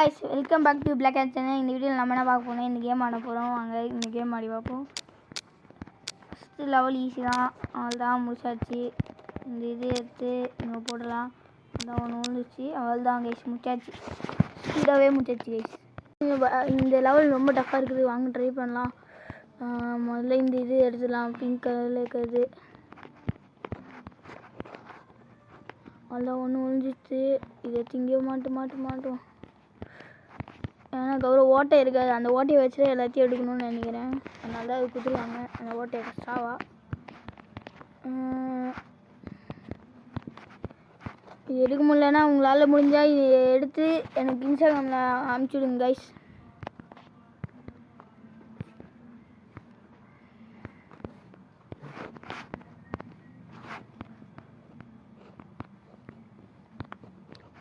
guys, welcome back to Black Hat Channel. இந்த வீடியோவில் நம்ம என்ன பார்க்க போறோம், இந்த கேம் ஆட போகிறோம். வாங்க இந்த கேம் ஆடி பார்ப்போம். ஃபஸ்ட்டு லெவல் ஈஸி தான், அவ்வளோதான் முடிச்சாச்சு. இந்த இது எடுத்து இங்கே போடலாம். அதான் ஒன்று விழுந்துச்சு, அவ்வளோதான் கைஸ் முடிச்சாச்சு. ஸ்பீடாகவே முடிச்சாச்சு கைஸ். இந்த லெவல் ரொம்ப டஃப்பாக இருக்குது, வாங்க ட்ரை பண்ணலாம். முதல்ல இந்த இது எடுத்துடலாம், பிங்க் கலரில் இருக்கிறது. அவ்வளோதான் ஒன்று விழுந்துச்சு. இதை திங்க மாட்டோம். ஏன்னா கௌரவ ஓட்டை இருக்காது, அந்த ஓட்டையை வச்சுட்டு எல்லாத்தையும் எடுக்கணும்னு நினைக்கிறேன். அதனால தான் அது கொடுத்துருவாங்க அந்த ஓட்டையை எக்ஸ்ட்ராவா. இது எடுக்க முடியலன்னா உங்களால் முடிஞ்சால் இது எடுத்து எனக்கு இன்ஸ்டாகிராமில் அனுப்பிச்சுடுங்க கைஸ்.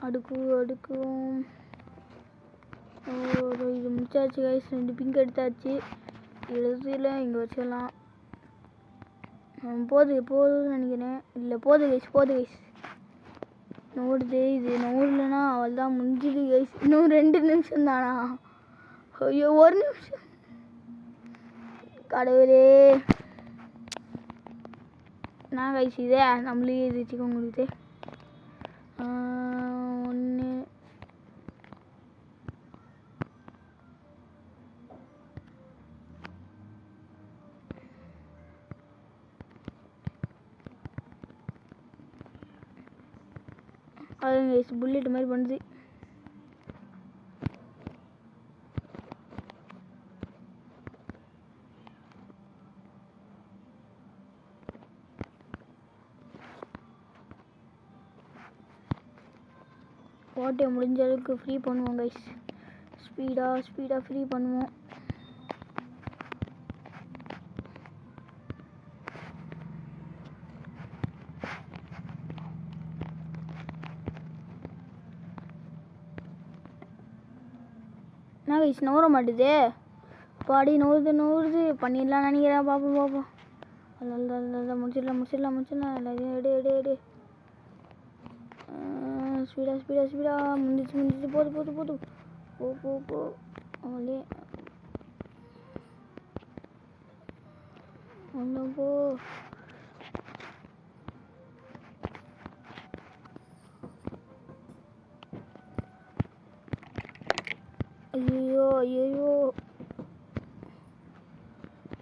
அடுக்கும் இது முடிச்சாச்சு கைஸ். 2 பிங்க் எடுத்தாச்சு. எடுத்துல இங்கே வச்சிடலாம். போதுன்னு நினைக்கிறேன். இல்லை போது கைஸ். நோடுது, இது நோடலன்னா அவள் தான் முடிஞ்சுது கைஸ். இன்னும் 2 நிமிஷம் தானா? ஐயோ 1 நிமிஷம், கடவுளே. நான் கைஸ் இதே நம்மளே இது வச்சுக்கோங்க. உங்களுக்கு 1 அது புல்லட் மாதிரி பண்ணுது. ஓட்டையை முடிஞ்ச அளவுக்கு ஃப்ரீ பண்ணுவோம் கைஸ். ஸ்பீடாக ஃப்ரீ பண்ணுவோம். என்ன கைஸ் நோற மாட்டுது, பாடி நோறுது. பண்ணிடலாம் நினைக்கிறேன். பார்ப்போம். அல்ல முடிச்சிடலாம். எல்லாத்தையும் எடு. ஸ்பீடா முடிஞ்சிச்சு. போது போ. அவளே ஒன்றும் போ. ஐயோ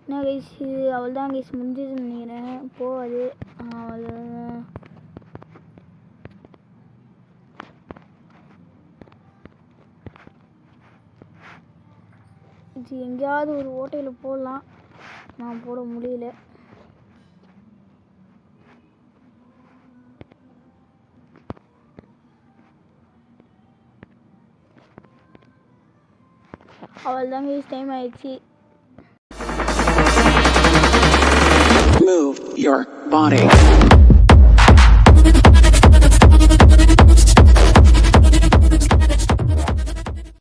என்ன கைஸ், அவள் தான் கைஸ் முடிஞ்சதுன்னு நினைக்கிறேன். அது அவ்வளோதான். இது எங்கேயாவது ஒரு ஓட்டையில் போடலாம், நான் போட முடியல. அவள் தான் கைஸ் டைம் ஆயிடுச்சு. Move your body.